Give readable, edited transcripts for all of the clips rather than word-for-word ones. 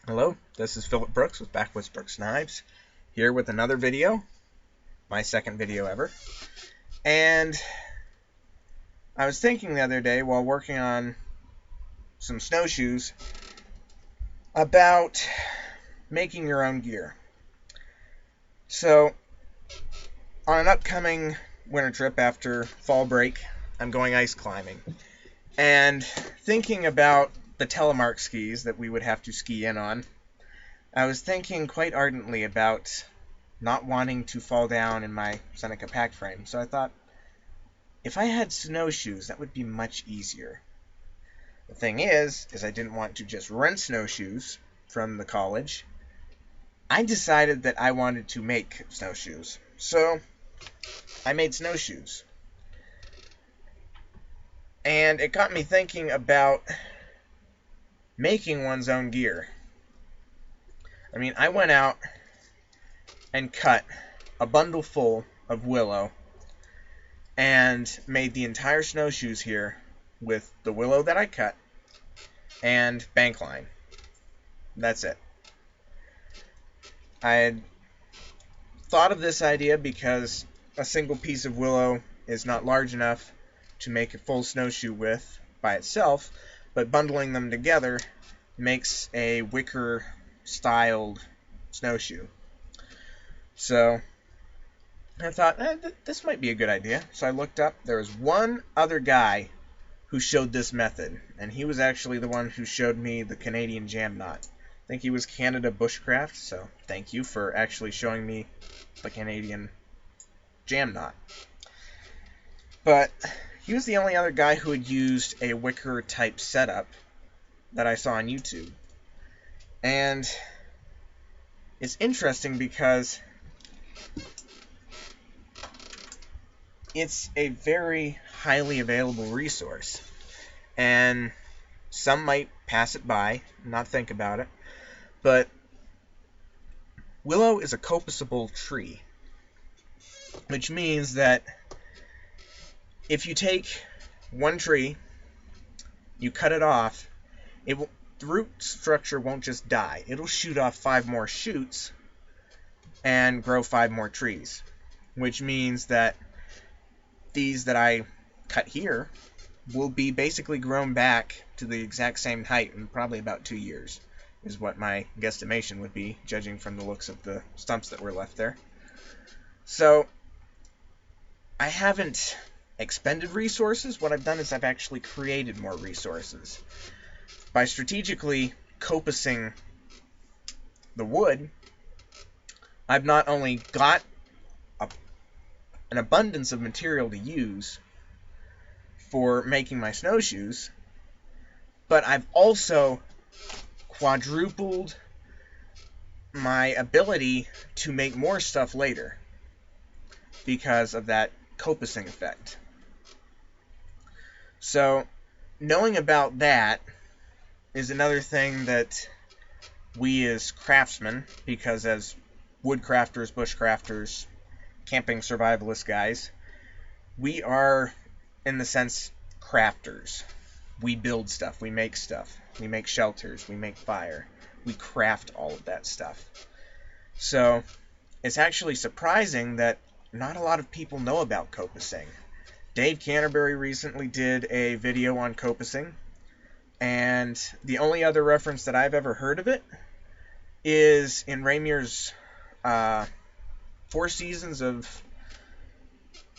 Hello, this is Philip Brooks with Backwoods Brooks Knives, here with another video, my second video ever. And I was thinking the other day while working on some snowshoes about making your own gear. So, on an upcoming winter trip after fall break, I'm going ice climbing. And thinking about the telemark skis that we would have to ski in on, I was thinking quite ardently about not wanting to fall down in my Seneca pack frame. So I thought, if I had snowshoes, that would be much easier. The thing is I didn't want to just rent snowshoes from the college. I decided that I wanted to make snowshoes. So I made snowshoes. And it got me thinking about making one's own gear. I mean, I went out and cut a bundle full of willow and made the entire snowshoes here with the willow that I cut and bank line. That's it. I had thought of this idea because a single piece of willow is not large enough to make a full snowshoe with by itself, but bundling them together makes a wicker styled snowshoe. So I thought, this might be a good idea. So I looked up. There was one other guy who showed this method, and he was actually the one who showed me the Canadian jam knot. I think he was Canada Bushcraft, so thank you for actually showing me the Canadian jam knot. But he was the only other guy who had used a wicker type setup that I saw on YouTube. And it's interesting because it's a very highly available resource, and some might pass it by, not think about it, but willow is a copaceable tree, which means that if you take one tree, you cut it off, the root structure won't just die. It'll shoot off 5 more shoots and grow 5 more trees, which means that these that I cut here will be basically grown back to the exact same height in probably about 2 years, is what my guesstimation would be, judging from the looks of the stumps that were left there. So I haven't expended resources. What I've done is I've actually created more resources. By strategically copicing the wood, I've not only got an abundance of material to use for making my snowshoes, but I've also quadrupled my ability to make more stuff later because of that copicing effect. So knowing about that is another thing that we as craftsmen, because as woodcrafters, bushcrafters, camping survivalist guys, we are, in the sense, crafters. We build stuff, we make shelters, we make fire, we craft all of that stuff. So it's actually surprising that not a lot of people know about copicing. Dave Canterbury recently did a video on copicing, and the only other reference that I've ever heard of it is in Ramir's 4 Seasons of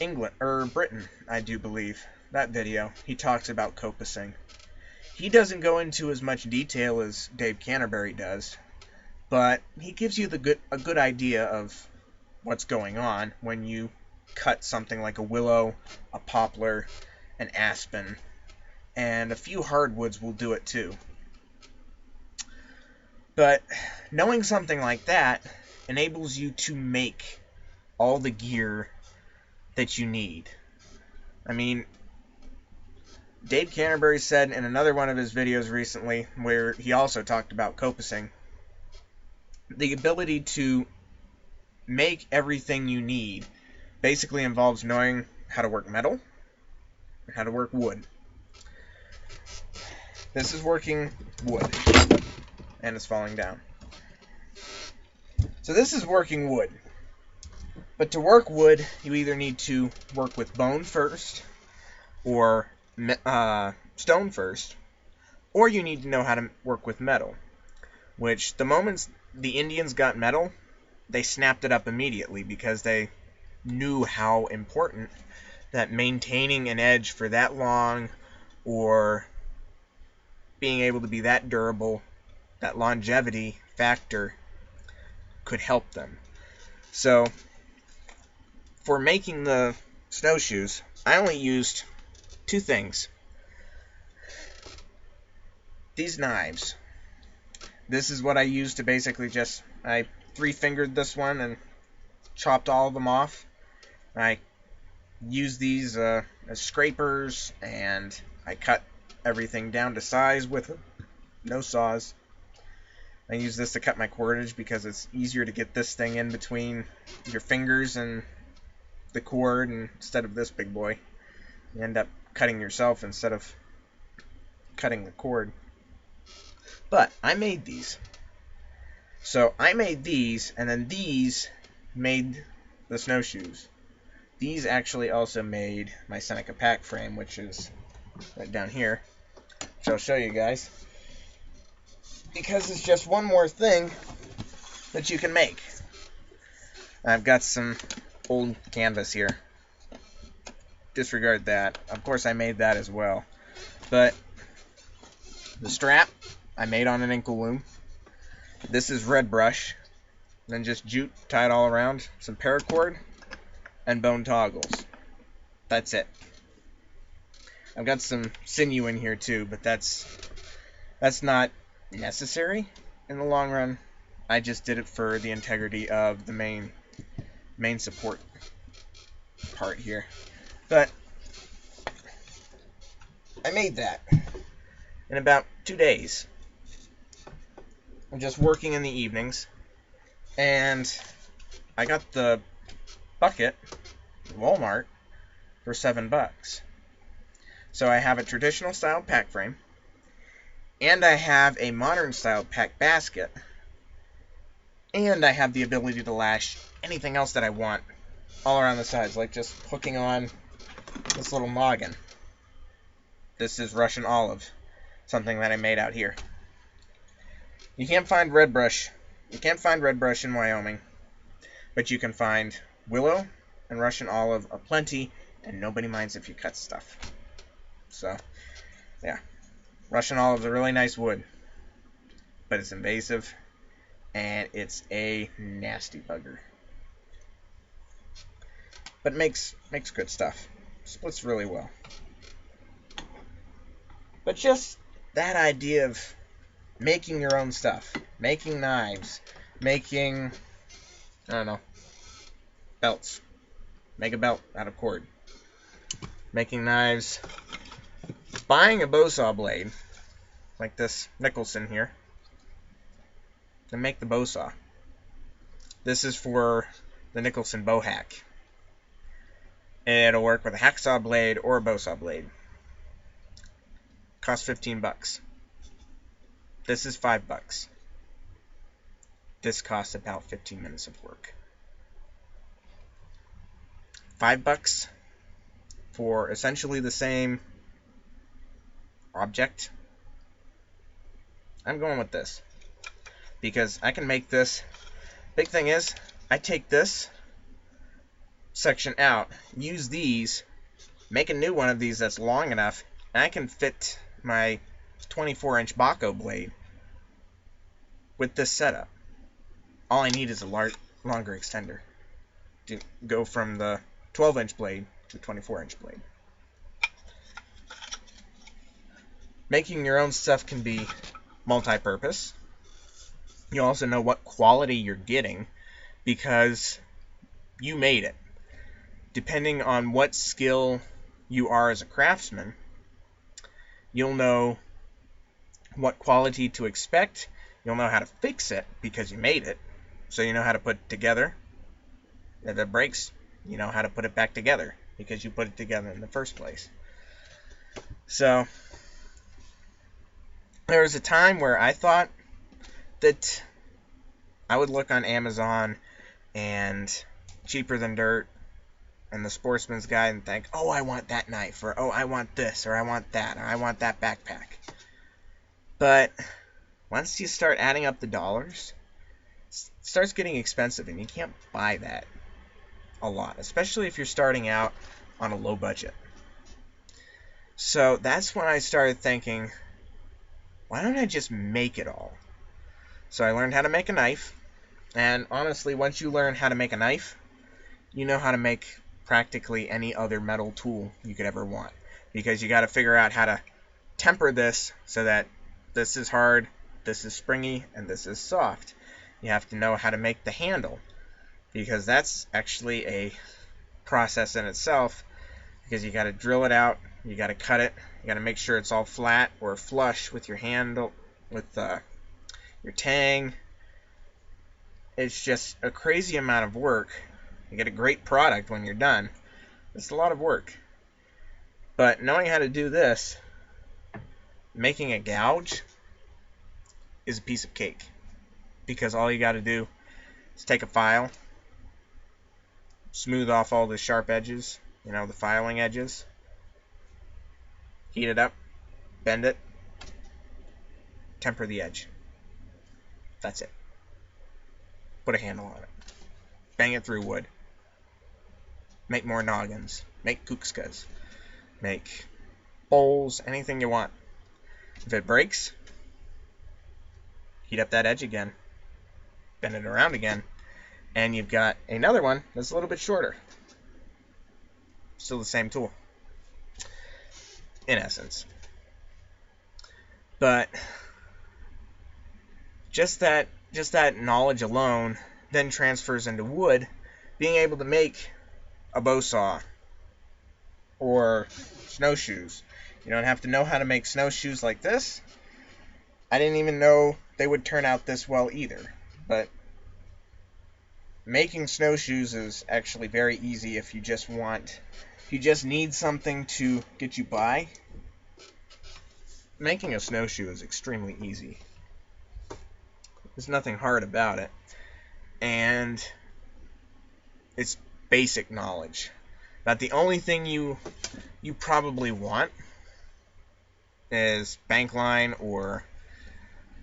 England, or Britain, I do believe. That video, he talks about copicing. He doesn't go into as much detail as Dave Canterbury does, but he gives you a good idea of what's going on when you cut something like a willow, a poplar, an aspen, and a few hardwoods will do it too. But knowing something like that enables you to make all the gear that you need. I mean, Dave Canterbury said in another one of his videos recently, where he also talked about copicing, the ability to make everything you need basically involves knowing how to work metal and how to work wood. This is working wood. and it's falling down. So this is working wood. But to work wood, you either need to work with bone first, or stone first, or you need to know how to work with metal. Which, the moment the Indians got metal, they snapped it up immediately because they knew how important that maintaining an edge for that long, or being able to be that durable, that longevity factor could help them. So, for making the snowshoes, I only used two things. These knives. This is what I used to basically I 3-fingered this one and chopped all of them off. I used these as scrapers, and I cut everything down to size with them. No saws. I use this to cut my cordage because it's easier to get this thing in between your fingers and the cord instead of this big boy. You end up cutting yourself instead of cutting the cord. But I made these. So I made these, and then these made the snowshoes. These actually also made my Seneca pack frame, which is right down here, which I'll show you guys. Because it's just one more thing that you can make. I've got some old canvas here. Disregard that. Of course I made that as well. But the strap I made on an ankle loom. This is red brush. Then just jute tied all around. Some paracord and bone toggles. That's it. I've got some sinew in here too, but that's not necessary in the long run. I just did it for the integrity of the main support part here. But I made that in about 2 days. I'm just working in the evenings, and I got the bucket at Walmart for $7. So I have a traditional style pack frame, and I have a modern style pack basket, and I have the ability to lash anything else that I want all around the sides, like just hooking on this little noggin. This is Russian olive, something that I made out here. You can't find red brush. You can't find red brush in Wyoming, but you can find willow and Russian olive aplenty, and nobody minds if you cut stuff. So, yeah. Russian olive is a really nice wood, but it's invasive, and it's a nasty bugger. But makes good stuff. Splits really well. But just that idea of making your own stuff, making knives, making, I don't know, belts. Make a belt out of cord. Making knives. Buying a bow saw blade, like this Nicholson here, and make the bow saw. This is for the Nicholson bow hack. It'll work with a hacksaw blade or a bow saw blade. Costs $15. This is $5. This costs about 15 minutes of work. $5 for essentially the same object. I'm going with this because I can make this. Big thing is, I take this section out, use these, make a new one of these that's long enough, and I can fit my 24-inch Baco blade with this setup. All I need is a longer extender to go from the 12-inch blade to a 24-inch blade. Making your own stuff can be multi-purpose. You also know what quality you're getting because you made it. Depending on what skill you are as a craftsman, you'll know what quality to expect. You'll know how to fix it because you made it. So you know how to put it together. If it breaks, you know how to put it back together because you put it together in the first place. So there was a time where I thought that I would look on Amazon and Cheaper Than Dirt and the Sportsman's Guide and think, oh, I want that knife, or oh, I want this, or I want that, or I want that backpack. But once you start adding up the dollars, it starts getting expensive, and you can't buy that a lot, especially if you're starting out on a low budget. So that's when I started thinking, why don't I just make it all? So I learned how to make a knife, and honestly, once you learn how to make a knife, you know how to make practically any other metal tool you could ever want, because you got to figure out how to temper this so that this is hard, this is springy, and this is soft. You have to know how to make the handle, because that's actually a process in itself, because you got to drill it out, you got to cut it, you got to make sure it's all flat or flush with your handle, with your tang. It's just a crazy amount of work. You get a great product when you're done. It's a lot of work. But knowing how to do this, making a gouge is a piece of cake, because all you got to do is take a file, smooth off all the sharp edges, the filing edges, heat it up, bend it, temper the edge. That's it. Put a handle on it. Bang it through wood. Make more noggins. Make kukskas. Make bowls. Anything you want. If it breaks, heat up that edge again. Bend it around again. And you've got another one that's a little bit shorter. Still the same tool, in essence. But just that knowledge alone then transfers into wood. Being able to make a bow saw or snowshoes. You don't have to know how to make snowshoes like this. I didn't even know they would turn out this well either. But making snowshoes is actually very easy if you just need something to get you by. Making a snowshoe is extremely easy. There's nothing hard about it. And it's basic knowledge. But the only thing you probably want is bank line or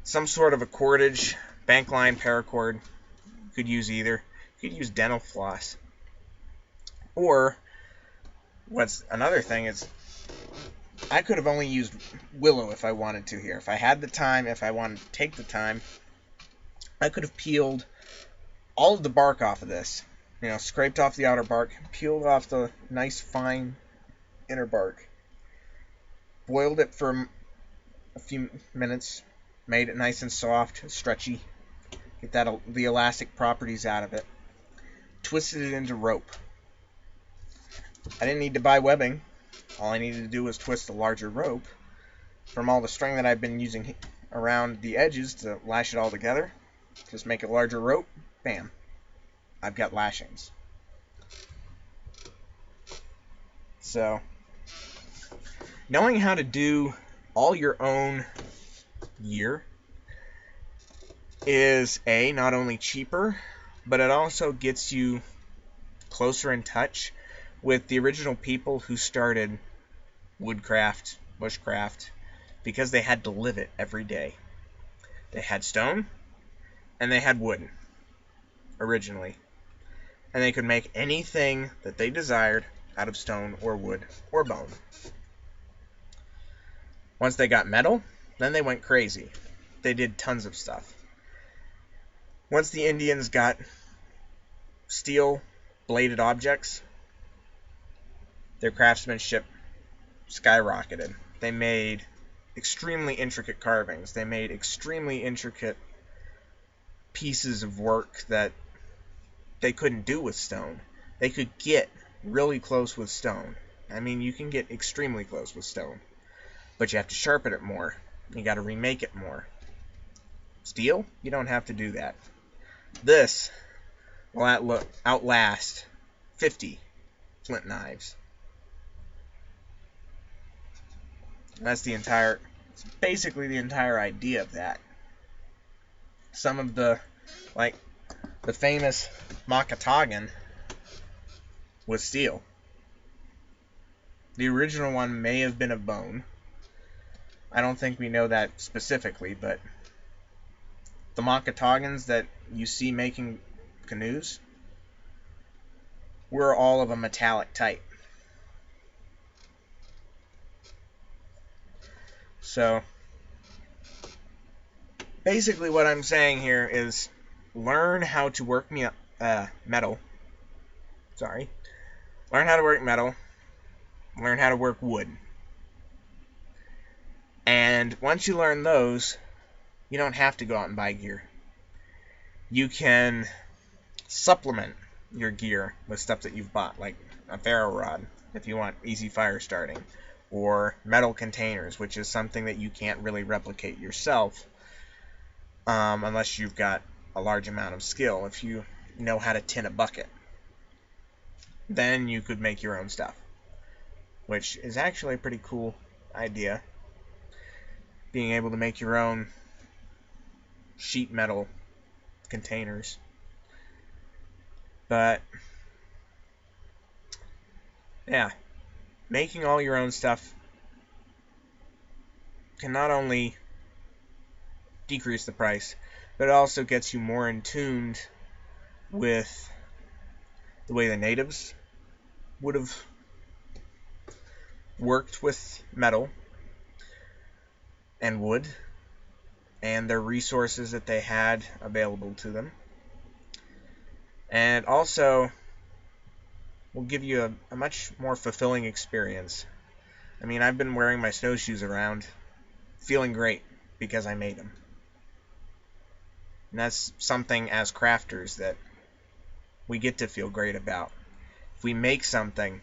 some sort of a cordage. Bank line, paracord. You could use either. You could use dental floss. Or, what's another thing is, I could have only used willow if I wanted to here. If I had the time, if I wanted to take the time, I could have peeled all of the bark off of this. Scraped off the outer bark, peeled off the nice fine inner bark, boiled it for a few minutes, made it nice and soft, stretchy, get the elastic properties out of it, twisted it into rope. I didn't need to buy webbing. All I needed to do was twist a larger rope from all the string that I've been using around the edges to lash it all together. Just make a larger rope, bam. I've got lashings. So, knowing how to do all your own gear is not only cheaper, but it also gets you closer in touch with the original people who started woodcraft, bushcraft, because they had to live it every day. They had stone, and they had wood, originally. And they could make anything that they desired out of stone or wood or bone. Once they got metal, then they went crazy. They did tons of stuff. Once the Indians got steel bladed objects, their craftsmanship skyrocketed. They made extremely intricate carvings. They made extremely intricate pieces of work that they couldn't do with stone. They could get really close with stone. I mean, you can get extremely close with stone, but you have to sharpen it more. You got to remake it more. Steel, you don't have to do that. This will outlast 50 flint knives. That's basically the entire idea of that. some of the, like, the famous Makatagan was steel. The original one may have been of bone. I don't think we know that specifically, but the Makatagans that you see making canoes were all of a metallic type. So, basically what I'm saying here is learn how to work metal. Sorry. Learn how to work metal. Learn how to work wood. And once you learn those, you don't have to go out and buy gear. You can supplement your gear with stuff that you've bought, like a ferro rod, if you want easy fire starting, or metal containers, which is something that you can't really replicate yourself unless you've got a large amount of skill. If you know how to tin a bucket, then you could make your own stuff, which is actually a pretty cool idea, being able to make your own sheet metal containers. But yeah, making all your own stuff can not only decrease the price, but it also gets you more in tune with the way the natives would have worked with metal and wood and their resources that they had available to them. And also will give you a much more fulfilling experience. I mean, I've been wearing my snowshoes around feeling great because I made them. And that's something as crafters that we get to feel great about. If we make something,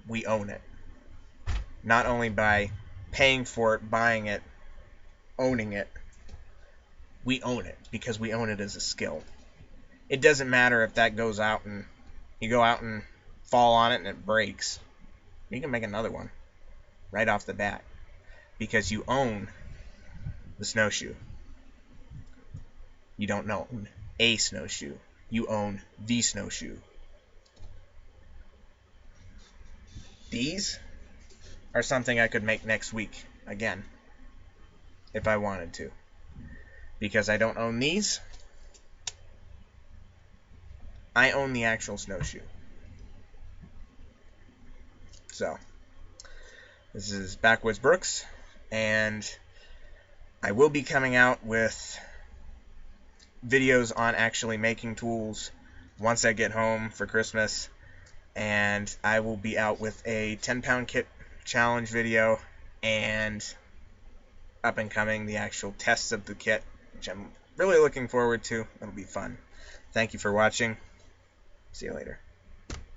we own it. Not only by paying for it, buying it, owning it, we own it because we own it as a skill. It doesn't matter if that goes out and you go out and fall on it and it breaks. You can make another one right off the bat because you own the snowshoe. You don't own a snowshoe. You own the snowshoe. These are something I could make next week again if I wanted to. Because I don't own these, I own the actual snowshoe. So, this is Backwoods Brooks, and I will be coming out with videos on actually making tools once I get home for Christmas, and I will be out with a 10-pound kit challenge video, and up and coming the actual tests of the kit, which I'm really looking forward to. It'll be fun. Thank you for watching. See you later.